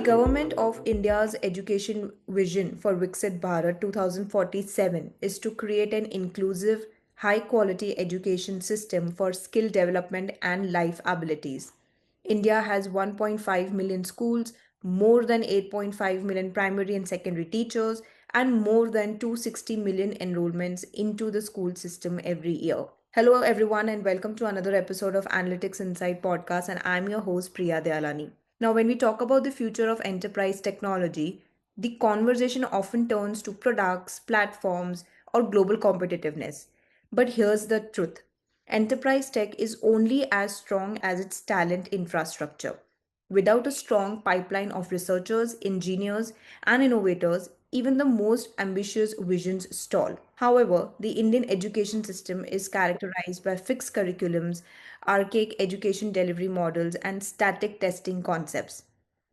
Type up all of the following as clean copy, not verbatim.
Government of India's education vision for Viksit Bharat 2047 is to create an inclusive, high quality education system for skill development and life abilities. India has 1.5 million schools, more than 8.5 million primary and secondary teachers, and more than 260 million enrollments into the school system every year. Hello, everyone, and welcome to another episode of Analytics Insight podcast. And I'm your host, Priya Dialani. Now, when we talk about the future of enterprise technology, the conversation often turns to products, platforms, or global competitiveness. But here's the truth: enterprise tech is only as strong as its talent infrastructure. Without a strong pipeline of researchers, engineers, and innovators, even the most ambitious visions stall. However, the Indian education system is characterized by fixed curriculums, archaic education delivery models, and static testing concepts.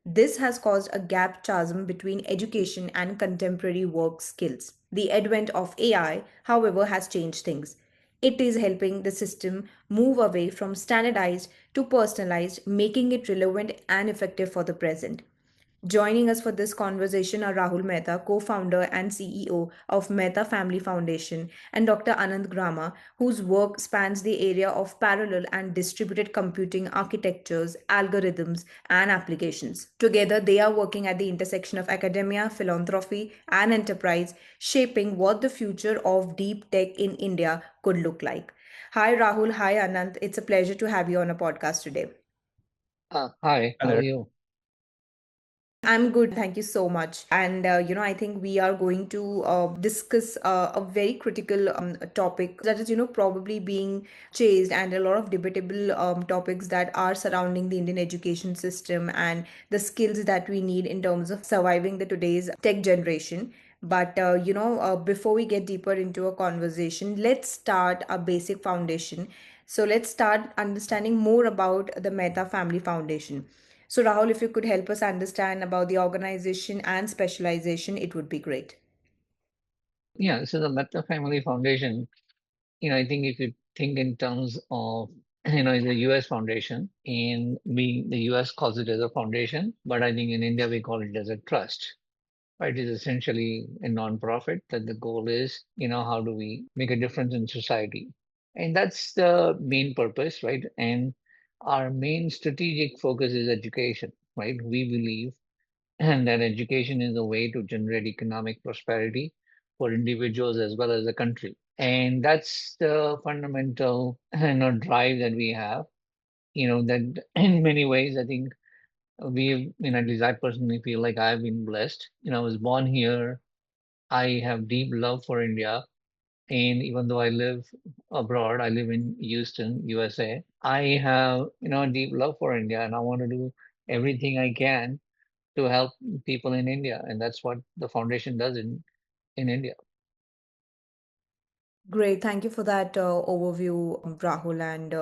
This has caused a gap chasm between education and contemporary work skills. The advent of AI, however, has changed things. It is helping the system move away from standardized to personalized, making it relevant and effective for the present. Joining us for this conversation are Rahul Mehta, co founder and CEO of Mehta Family Foundation, and Dr. Ananth Grama, whose work spans the area of parallel and distributed computing architectures, algorithms, and applications. Together, they are working at the intersection of academia, philanthropy, and enterprise, shaping what the future of deep tech in India could look like. Hi, Rahul. Hi, Ananth. It's a pleasure to have you on a podcast today. Hi, Hi how are there. you? I'm good, thank you so much. And I think we are going to discuss a very critical topic that is, probably being chased, and a lot of debatable topics that are surrounding the Indian education system and the skills that we need in terms of surviving the today's tech generation. But before we get deeper into a conversation, let's start a basic foundation. So let's start understanding more about the Mehta Family Foundation. So, Rahul, if you could help us understand about the organization and specialization, it would be great. Yeah, so the Mehta Family Foundation, I think if you think in terms of, it's a US foundation, and the US calls it as a foundation, but I think in India we call it as a trust, right? It is essentially a non-profit that the goal is, how do we make a difference in society? And that's the main purpose, right? And our main strategic focus is education, right? We believe and that education is a way to generate economic prosperity for individuals as well as the country. And that's the fundamental drive that we have. That in many ways, I think at least I personally feel like I've been blessed. I was born here. I have deep love for India. And even though I live abroad, I live in Houston, USA. I have, a deep love for India, and I want to do everything I can to help people in India, and that's what the foundation does in India. Great. Thank you for that overview, Rahul. And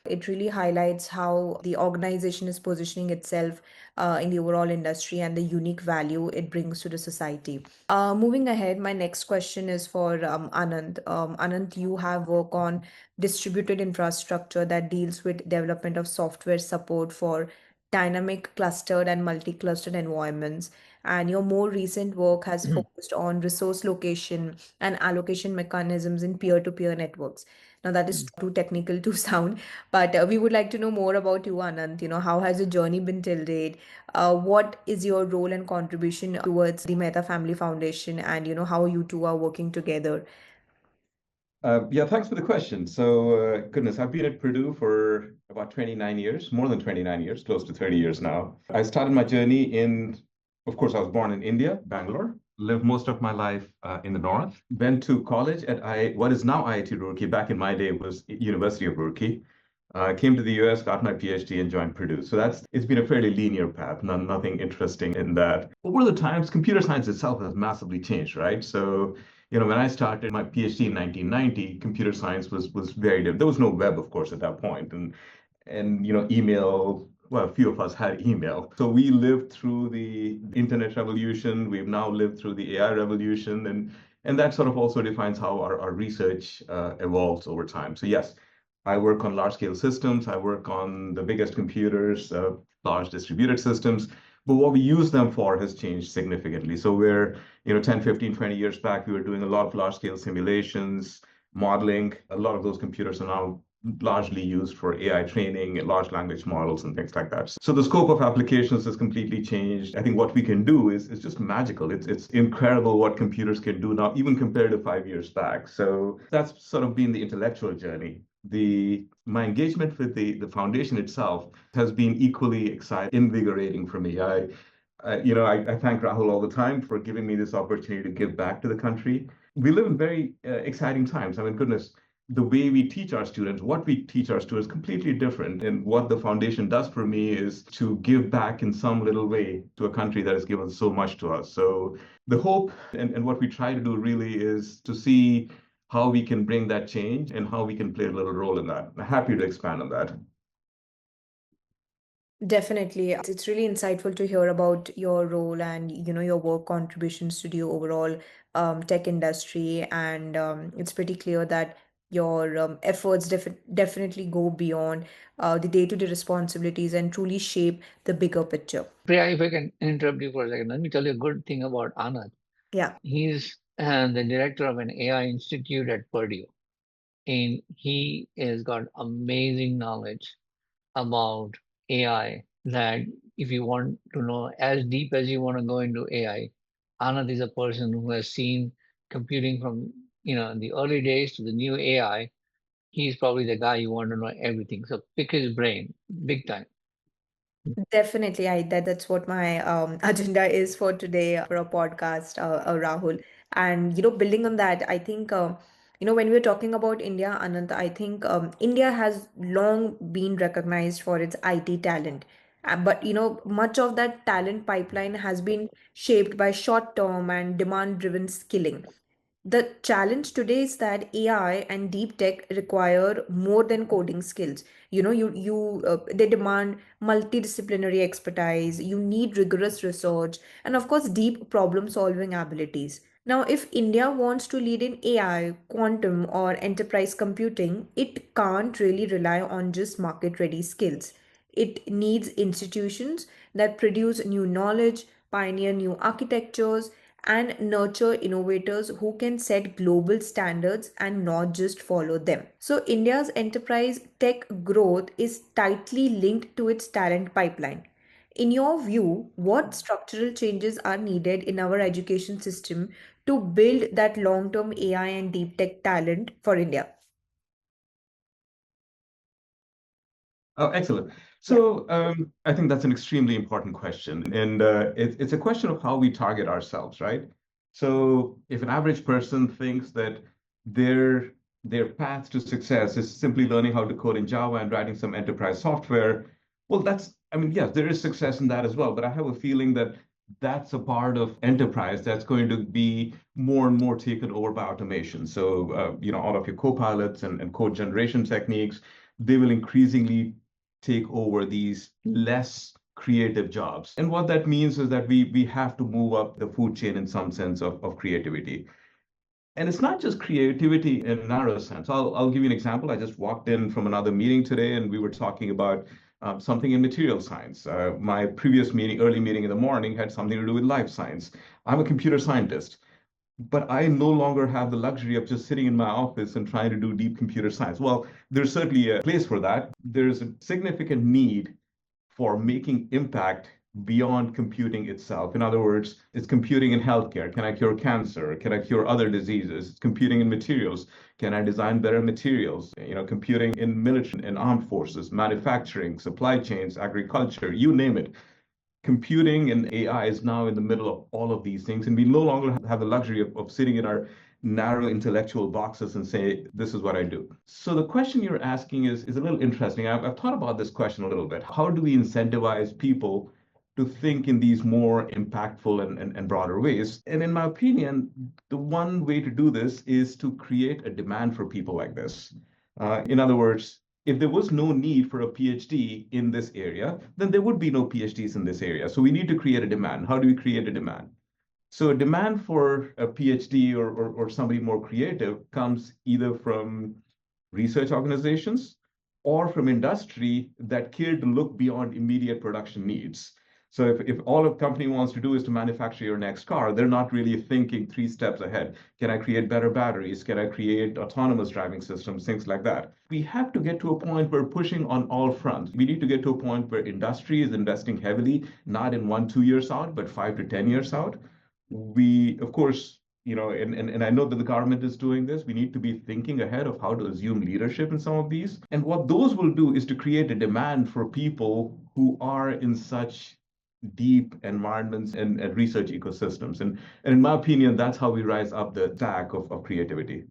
it really highlights how the organization is positioning itself in the overall industry and the unique value it brings to the society. Moving ahead, my next question is for Anand. Anand, you have work on distributed infrastructure that deals with development of software support for dynamic clustered and multi-clustered environments. And your more recent work has focused on resource location and allocation mechanisms in peer-to-peer networks. Now, that is too technical to sound, but we would like to know more about you, Anand. How has your journey been till date? What is your role and contribution towards the Mehta Family Foundation, and how you two are working together? Yeah, thanks for the question. So, goodness, I've been at Purdue for about 29 years, more than 29 years, close to 30 years now. I started my journey of course, I was born in India, Bangalore, lived most of my life in the north, went to college at what is now IIT Roorkee. Back in my day, it was University of Roorkee. Came to the US, got my PhD, and joined Purdue. So it's been a fairly linear path, nothing interesting in that. Over the times, computer science itself has massively changed, right? So when I started my PhD in 1990, computer science was very different. There was no web, of course, at that point, and email. Well, a few of us had email. So we lived through the internet revolution. We've now lived through the AI revolution, and that sort of also defines how our research evolves over time. So yes, I work on large scale systems. I work on the biggest computers, large distributed systems. but what we use them for has changed significantly. So we're, 10, 15, 20 years back, we were doing a lot of large scale simulations, modeling. A lot of those computers are now largely used for AI training, large language models, and things like that. So the scope of applications has completely changed. I think what we can do is just magical. It's incredible what computers can do now, even compared to 5 years back. So that's sort of been the intellectual journey. My engagement with the foundation itself has been equally exciting, invigorating for me. I thank Rahul all the time for giving me this opportunity to give back to the country. We live in very exciting times. I mean, goodness, the way we teach our students, what we teach our students, completely different. And what the foundation does for me is to give back in some little way to a country that has given so much to us. So the hope and what we try to do really is to see how we can bring that change and how we can play a little role in that. I'm happy to expand on that. Definitely. It's really insightful to hear about your role and, your work contributions to the overall tech industry. And it's pretty clear that your efforts definitely go beyond the day-to-day responsibilities and truly shape the bigger picture. Priya, if I can interrupt you for a second, let me tell you a good thing about Ananth. Yeah. He's the director of an AI institute at Purdue, and he has got amazing knowledge about AI that if you want to know as deep as you want to go into AI, Anand is a person who has seen computing from the early days to the new AI. He's probably the guy you want to know everything. So pick his brain, big time. Definitely, that's what my agenda is for today for a podcast, Rahul. And building on that, I think when we're talking about India, Anant, I think India has long been recognized for its IT talent. But much of that talent pipeline has been shaped by short-term and demand-driven skilling. The challenge today is that AI and deep tech require more than coding skills. They demand multidisciplinary expertise. You need rigorous research and, of course, deep problem solving abilities. Now, if India wants to lead in AI, quantum, or enterprise computing, it can't really rely on just market ready skills. It needs institutions that produce new knowledge, pioneer new architectures, and nurture innovators who can set global standards and not just follow them. So, India's enterprise tech growth is tightly linked to its talent pipeline. In your view, what structural changes are needed in our education system to build that long term AI and deep tech talent for India? Oh, excellent. Yeah. So I think that's an extremely important question. And it's a question of how we target ourselves, right? So if an average person thinks that their their path to success is simply learning how to code in Java and writing some enterprise software, well, I mean, yes, there is success in that as well. But I have a feeling that that's a part of enterprise that's going to be more and more taken over by automation. So, all of your co-pilots and code generation techniques, they will increasingly take over these less creative jobs. And what that means is that we have to move up the food chain in some sense of creativity. And it's not just creativity in a narrow sense. I'll give you an example. I just walked in from another meeting today, and we were talking about something in material science. My previous meeting, early meeting in the morning, had something to do with life science. I'm a computer scientist, but I no longer have the luxury of just sitting in my office and trying to do deep computer science. Well, there's certainly a place for that. There's a significant need for making impact beyond computing itself. In other words, it's computing in healthcare. Can I cure cancer? Can I cure other diseases? It's computing in materials. Can I design better materials? Computing in military and armed forces, manufacturing, supply chains, agriculture, you name it. Computing and AI is now in the middle of all of these things, and we no longer have the luxury of sitting in our narrow intellectual boxes and say, this is what I do. So the question you're asking is a little interesting. I've thought about this question a little bit. How do we incentivize people to think in these more impactful and broader ways? And in my opinion, the one way to do this is to create a demand for people like this. In other words, if there was no need for a PhD in this area, then there would be no PhDs in this area. So we need to create a demand. How do we create a demand? So a demand for a PhD or somebody more creative comes either from research organizations or from industry that care to look beyond immediate production needs. So if all a company wants to do is to manufacture your next car, they're not really thinking 3 steps ahead. Can I create better batteries? Can I create autonomous driving systems? Things like that. We have to get to a point where pushing on all fronts. We need to get to a point where industry is investing heavily, not in 1, 2 years out, but 5 to 10 years out. We, of course, and I know that the government is doing this. We need to be thinking ahead of how to assume leadership in some of these. And what those will do is to create a demand for people who are in such deep environments and research ecosystems. And in my opinion, that's how we rise up the stack of creativity.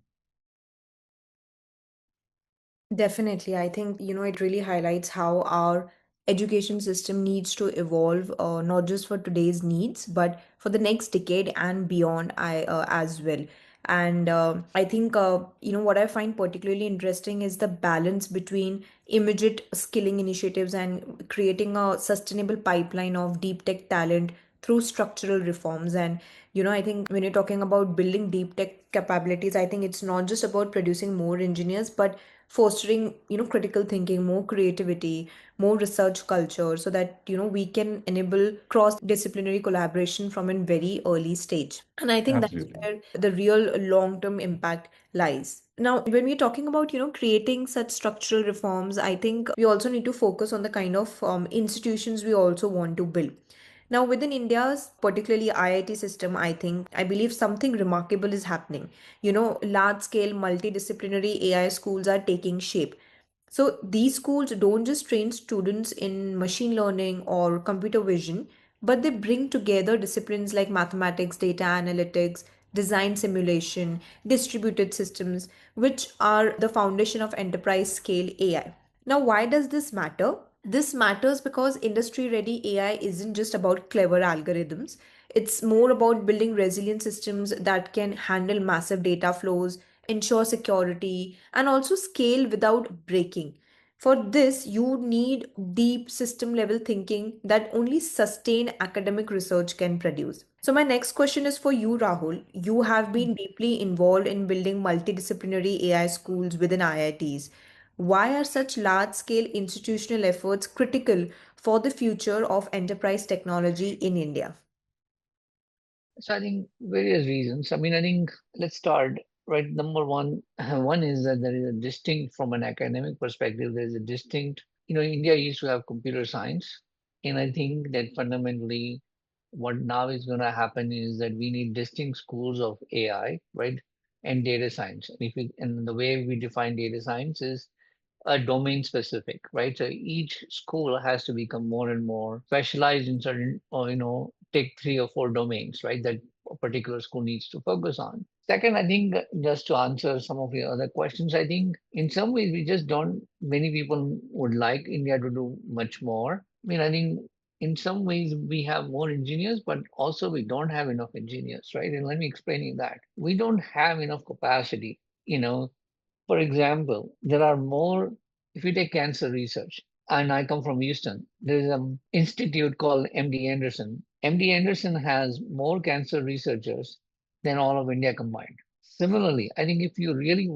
Definitely. I think, it really highlights how our education system needs to evolve, not just for today's needs, but for the next decade and beyond, as well. And I think, what I find particularly interesting is the balance between immediate skilling initiatives and creating a sustainable pipeline of deep tech talent through structural reforms. And, I think when you're talking about building deep tech capabilities, I think it's not just about producing more engineers, but fostering critical thinking, more creativity, more research culture, so that we can enable cross disciplinary collaboration from a very early stage. And I think that's Absolutely. where the real long term impact lies. Now, when we're talking about creating such structural reforms, I think we also need to focus on the kind of institutions we also want to build. Now, within India's, particularly IIT system, I believe something remarkable is happening. Large scale multidisciplinary AI schools are taking shape. So these schools don't just train students in machine learning or computer vision, but they bring together disciplines like mathematics, data analytics, design simulation, distributed systems, which are the foundation of enterprise scale AI. Now, why does this matter? This matters because industry ready AI isn't just about clever algorithms. It's more about building resilient systems that can handle massive data flows, ensure security, and also scale without breaking. For this, you need deep system level thinking that only sustained academic research can produce. So, my next question is for you, Rahul. You have been deeply involved in building multidisciplinary AI schools within IITs. Why are such large scale institutional efforts critical for the future of enterprise technology in India? So I think various reasons. I mean, I think let's start right. Number one, one is that there is a distinct, from an academic perspective, there is a distinct, India used to have computer science. And I think that fundamentally what now is going to happen is that we need distinct schools of AI, right? And data science. And the way we define data science is domain specific, right? So each school has to become more and more specialized in certain, or take 3 or 4 domains, right? That a particular school needs to focus on. Second, I think just to answer some of your other questions, I think in some ways we just don't. Many people would like India to do much more. I mean, I think in some ways we have more engineers, but also we don't have enough engineers, right? And let me explain you that we don't have enough capacity. For example, there are more, if you take cancer research, and I come from Houston, there is an institute called MD Anderson. MD Anderson has more cancer researchers than all of India combined. Similarly, I think if you really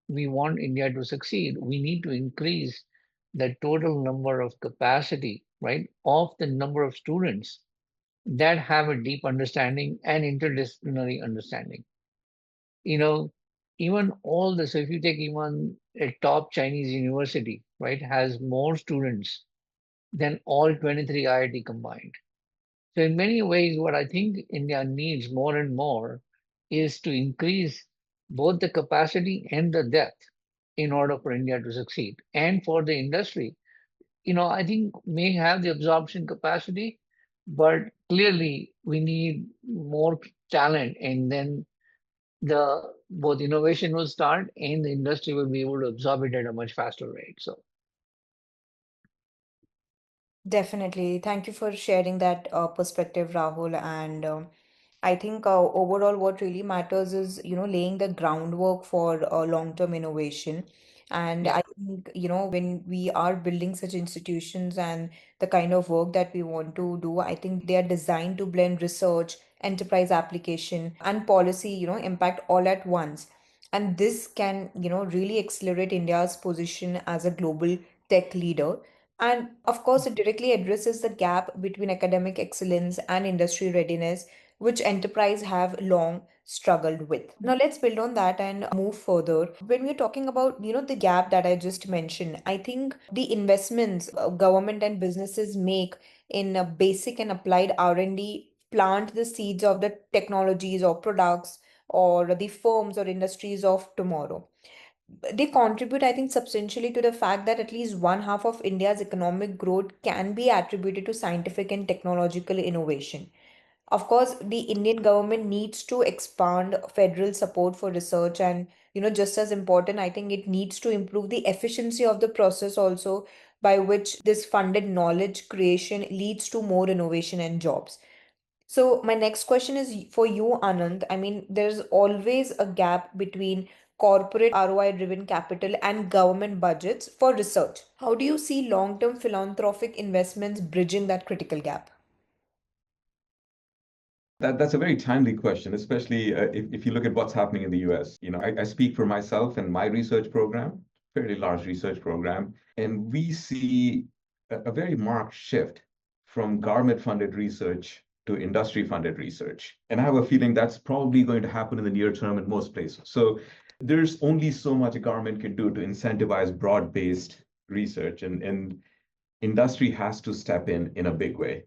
we want India to succeed, we need to increase the total number of capacity, right, of the number of students that have a deep understanding and interdisciplinary understanding. you know, Even all this, if you take even a top Chinese university, right, has more students than all 23 IIT combined. So in many ways, what I think India needs more and more is to increase both the capacity and the depth in order for India to succeed. And for the industry, I think may have the absorption capacity, but clearly we need more talent, and then the both innovation will start and the industry will be able to absorb it at a much faster rate. So Definitely. Thank you for sharing that perspective, Rahul. And I think overall, what really matters is, laying the groundwork for long-term innovation. And yeah, I think, when we are building such institutions and the kind of work that we want to do, I think they are designed to blend research, enterprise application, and policy, impact all at once. And this can, really accelerate India's position as a global tech leader. And of course, it directly addresses the gap between academic excellence and industry readiness, which enterprise have long struggled with. Now, let's build on that and move further. When we're talking about, the gap that I just mentioned, I think the investments government and businesses make in basic and applied R&D plant the seeds of the technologies or products or the firms or industries of tomorrow. They contribute, I think, substantially to the fact that at least one half of India's economic growth can be attributed to scientific and technological innovation. Of course, the Indian government needs to expand federal support for research, and just as important, I think it needs to improve the efficiency of the process also, by which this funded knowledge creation leads to more innovation and jobs. So my next question is for you, Anand. I mean, there's always a gap between corporate ROI driven capital and government budgets for research. How do you see long-term philanthropic investments bridging that critical gap? That's a very timely question, especially if you look at what's happening in the US. I speak for myself and my research program, fairly large research program, and we see a very marked shift from government-funded research to industry-funded research. And I have a feeling that's probably going to happen in the near term in most places. So there's only so much a government can do to incentivize broad-based research, and industry has to step in a big way.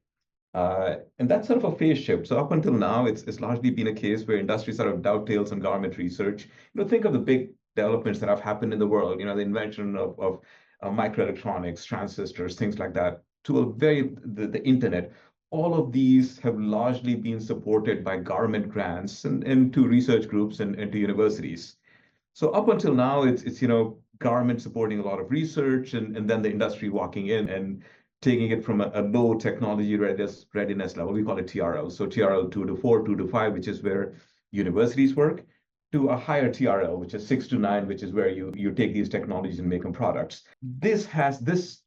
And that's sort of a phase shift. So up until now, it's largely been a case where industry sort of dovetails on government research. Think of the big developments that have happened in the world. The invention of microelectronics, transistors, things like that, to the internet. All of these have largely been supported by government grants and to research groups and to universities. So up until now, it's government supporting a lot of research and then the industry walking in and taking it from a low technology readiness level. We call it TRL. So TRL 2 to 4, 2 to 5, which is where universities work, to a higher TRL, which is 6 to 9, which is where you take these technologies and make them products. This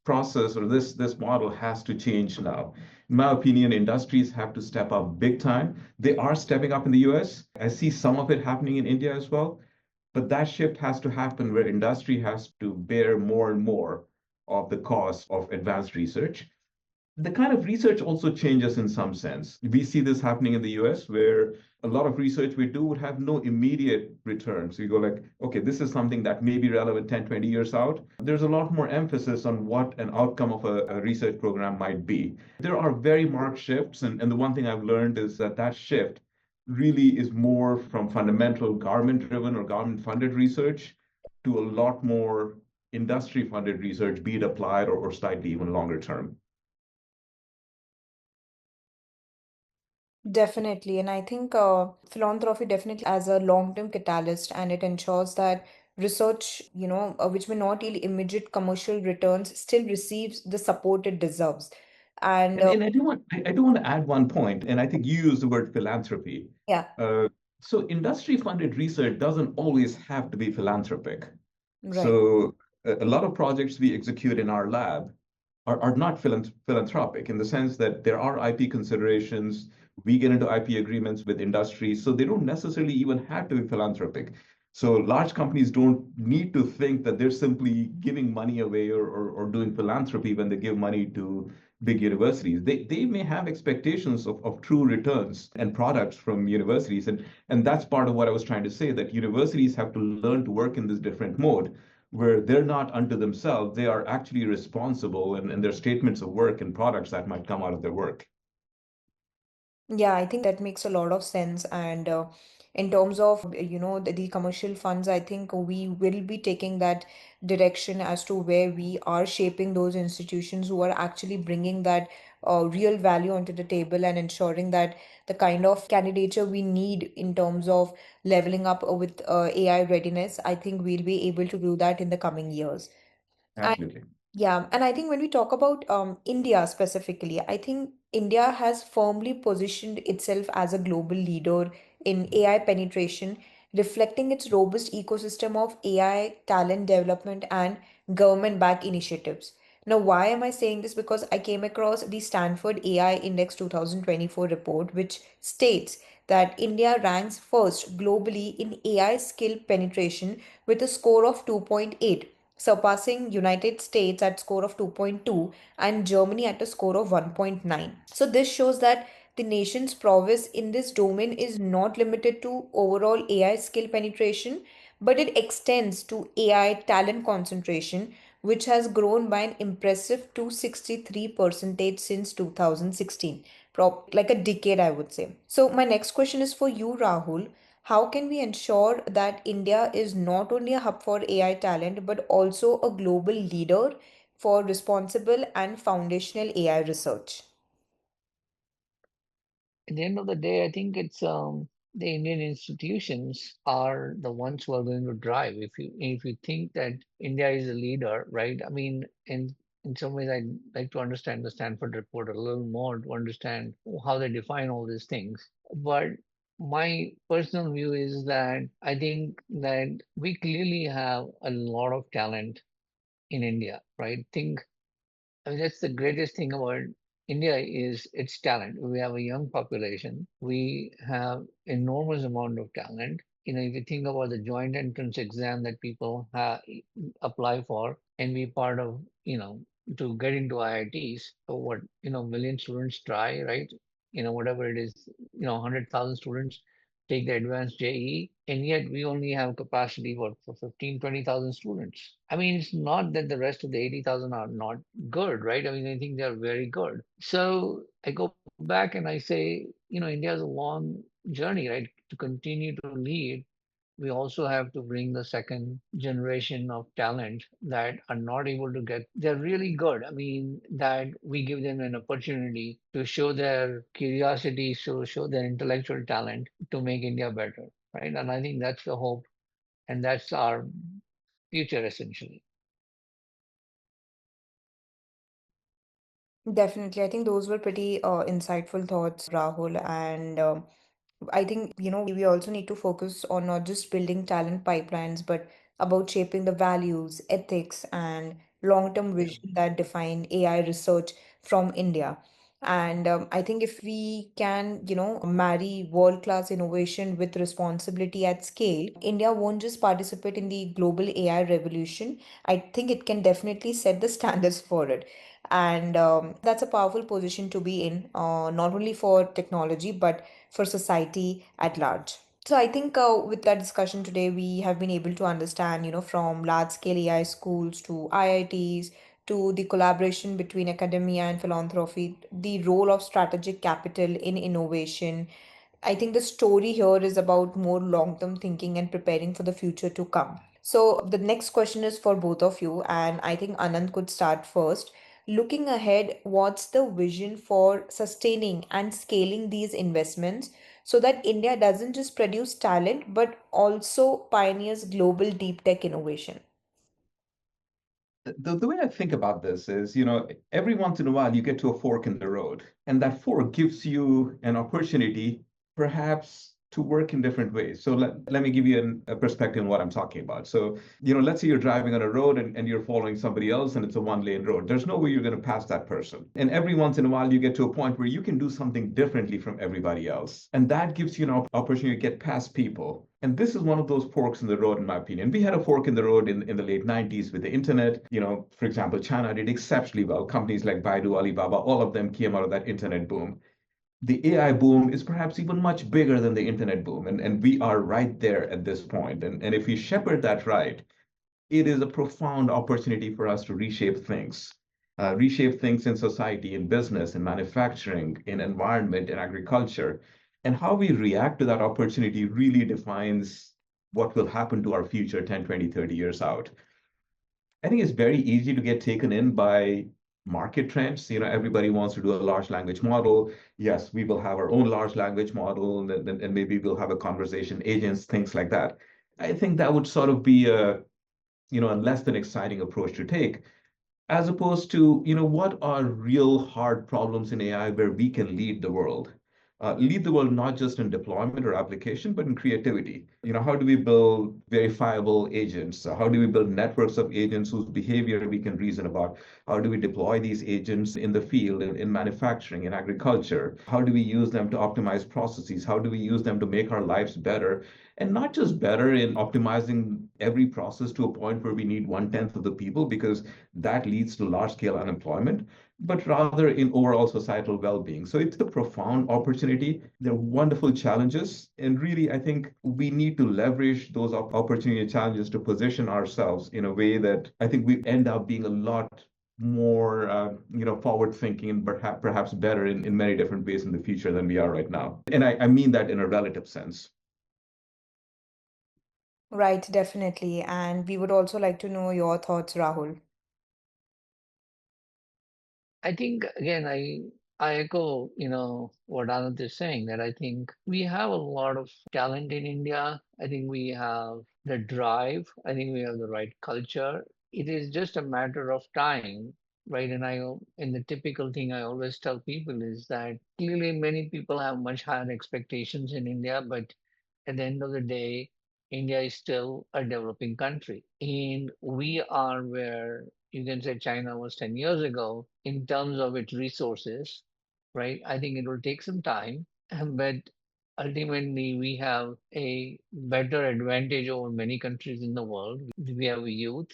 process or this model has to change now. In my opinion, industries have to step up big time. They are stepping up in the US. I see some of it happening in India as well. But that shift has to happen where industry has to bear more and more of the cost of advanced research. The kind of research also changes in some sense. We see this happening in the US where a lot of research we do would have no immediate return. So you go like, okay, this is something that may be relevant 10, 20 years out. There's a lot more emphasis on what an outcome of a research program might be. There are very marked shifts. And the one thing I've learned is that shift really is more from fundamental government driven or government funded research to a lot more industry funded research, be it applied or slightly even longer term. Definitely. And I think philanthropy definitely as a long-term catalyst, and it ensures that research, which may not yield immediate commercial returns, still receives the support it deserves. And And I do want to add one point, and I think you used the word philanthropy. yeah, So industry funded research doesn't always have to be philanthropic. right. So a lot of projects we execute in our lab are not philanthropic in the sense that there are IP considerations. We get into IP agreements with industry, so they don't necessarily even have to be philanthropic. So large companies don't need to think that they're simply giving money away or doing philanthropy when they give money to big universities. They may have expectations of true returns and products from universities. And that's part of what I was trying to say, that universities have to learn to work in this different mode where they're not unto themselves, they are actually responsible and their statements of work and products that might come out of their work. Yeah, I think that makes a lot of sense. And in terms of, the commercial funds, I think we will be taking that direction as to where we are shaping those institutions who are actually bringing that real value onto the table and ensuring that the kind of candidature we need in terms of leveling up with AI readiness, I think we'll be able to do that in the coming years. Absolutely. Yeah, and I think when we talk about India specifically, I think India has firmly positioned itself as a global leader in AI penetration, reflecting its robust ecosystem of AI talent development and government-backed initiatives. Now, why am I saying this? Because I came across the Stanford AI Index 2024 report, which states that India ranks first globally in AI skill penetration with a score of 2.8, surpassing United States at score of 2.2 and Germany at a score of 1.9. So this shows that the nation's prowess in this domain is not limited to overall AI skill penetration, but it extends to AI talent concentration, which has grown by an impressive 263 percentage since 2016, like a decade, I would say. So my next question is for you, Rahul. How can we ensure that India is not only a hub for AI talent, but also a global leader for responsible and foundational AI research? At the end of the day, I think it's the Indian institutions are the ones who are going to drive. If you think that India is a leader, right? I mean, in some ways, I'd like to understand the Stanford report a little more to understand how they define all these things. But my personal view is that I think that we clearly have a lot of talent in India, right? I mean, that's the greatest thing about India is its talent. We have a young population. We have enormous amount of talent. If you think about the joint entrance exam that people apply for and be part of, to get into IITs, so what, million students try, right? Whatever it is, 100,000 students take the advanced JEE, and yet we only have capacity for 15, 20,000 students. I mean, it's not that the rest of the 80,000 are not good, right? I mean, I think they're very good. So I go back and I say, India has a long journey, right? To continue to lead, we also have to bring the second generation of talent that are not able to get, they're really good. I mean, that we give them an opportunity to show their curiosity, show their intellectual talent to make India better, right? And I think that's the hope and that's our future essentially. Definitely. I think those were pretty insightful thoughts, Rahul. And I think, we also need to focus on not just building talent pipelines, but about shaping the values, ethics, and long-term Yeah. vision that define AI research from India. And I think if we can, marry world-class innovation with responsibility at scale, India won't just participate in the global AI revolution. I think it can definitely set the standards for it. And that's a powerful position to be in, not only for technology, but for society at large. So I think with our discussion today, we have been able to understand, from large scale AI schools to IITs to the collaboration between academia and philanthropy, the role of strategic capital in innovation. I think the story here is about more long term thinking and preparing for the future to come. So, the next question is for both of you, and I think Anand could start first. Looking ahead, what's the vision for sustaining and scaling these investments so that India doesn't just produce talent but also pioneers global deep tech innovation? The way I think about this is, every once in a while you get to a fork in the road, and that fork gives you an opportunity perhaps to work in different ways. So let me give you a perspective on what I'm talking about. So, let's say you're driving on a road and you're following somebody else and it's a one-lane road. There's no way you're going to pass that person. And every once in a while you get to a point where you can do something differently from everybody else. And that gives you an opportunity to get past people. And this is one of those forks in the road, in my opinion. We had a fork in the road in the late 90s with the internet. For example, China did exceptionally well. Companies like Baidu, Alibaba, all of them came out of that internet boom. The AI boom is perhaps even much bigger than the internet boom. And we are right there at this point. And if we shepherd that right, it is a profound opportunity for us to reshape things in society, in business, in manufacturing, in environment, in agriculture. And how we react to that opportunity really defines what will happen to our future 10, 20, 30 years out. I think it's very easy to get taken in by market trends. Everybody wants to do a large language model. Yes, we will have our own large language model, and maybe we'll have a conversation agents, things like that. I think that would sort of be a less than exciting approach to take, as opposed to, what are real hard problems in AI where we can lead the world? Lead the world not just in deployment or application, but in creativity. How do we build verifiable agents? How do we build networks of agents whose behavior we can reason about? How do we deploy these agents in the field, in manufacturing, in agriculture? How do we use them to optimize processes? How do we use them to make our lives better? and not just better in optimizing every process to a point where we need one-tenth of the people, because that leads to large-scale unemployment, but rather in overall societal well-being. So it's a profound opportunity. There are wonderful challenges, and really, I think we need to leverage those opportunity and challenges to position ourselves in a way that I think we end up being a lot more forward thinking and perhaps better in many different ways in the future than we are right now. And I mean that in a relative sense. Right, definitely. And we would also like to know your thoughts, Rahul. I think again, I echo, what Ananth is saying, that I think we have a lot of talent in India. I think we have the drive. I think we have the right culture. It is just a matter of time, right? And the typical thing I always tell people is that clearly many people have much higher expectations in India, but at the end of the day, India is still a developing country. And we are where you can say China was 10 years ago in terms of its resources, right? I think it will take some time, but ultimately we have a better advantage over many countries in the world. We have youth.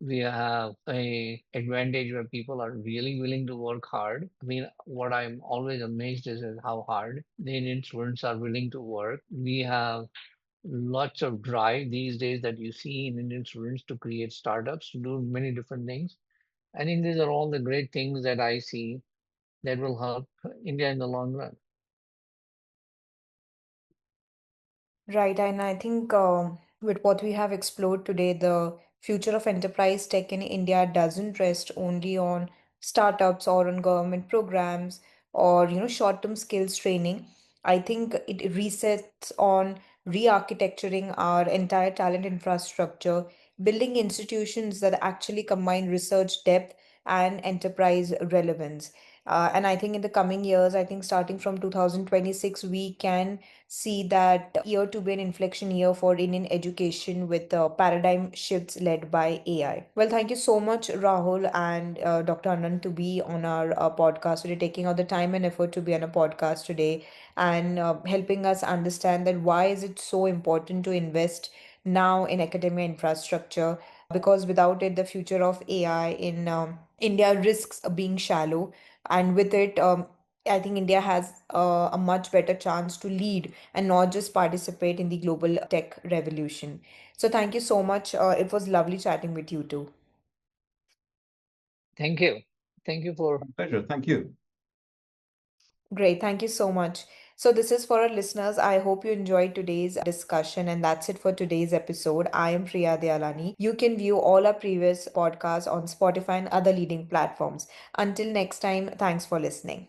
We have a advantage where people are really willing to work hard. I mean, what I'm always amazed is how hard the Indian students are willing to work. We have lots of drive these days that you see in Indian students to create startups, to do many different things. I think these are all the great things that I see that will help India in the long run. Right, and I think with what we have explored today, the future of enterprise tech in India doesn't rest only on startups or on government programs or short-term skills training. I think it resets on re-architecturing our entire talent infrastructure, building institutions that actually combine research depth and enterprise relevance. And I think in the coming years, I think starting from 2026, we can see that year to be an inflection year for Indian education with paradigm shifts led by AI. Well, thank you so much, Rahul and Dr. Anand, to be on our podcast today, taking out the time and effort to be on a podcast today and helping us understand that why is it so important to invest now in academia infrastructure, because without it, the future of AI in India risks being shallow. And with it, I think India has a much better chance to lead and not just participate in the global tech revolution. So, thank you so much. It was lovely chatting with you too. Thank you. Thank you for. My pleasure. Thank you. Great. Thank you so much. So, this is for our listeners. I hope you enjoyed today's discussion, and that's it for today's episode. I am Priya Dialani. You can view all our previous podcasts on Spotify and other leading platforms. Until next time, thanks for listening.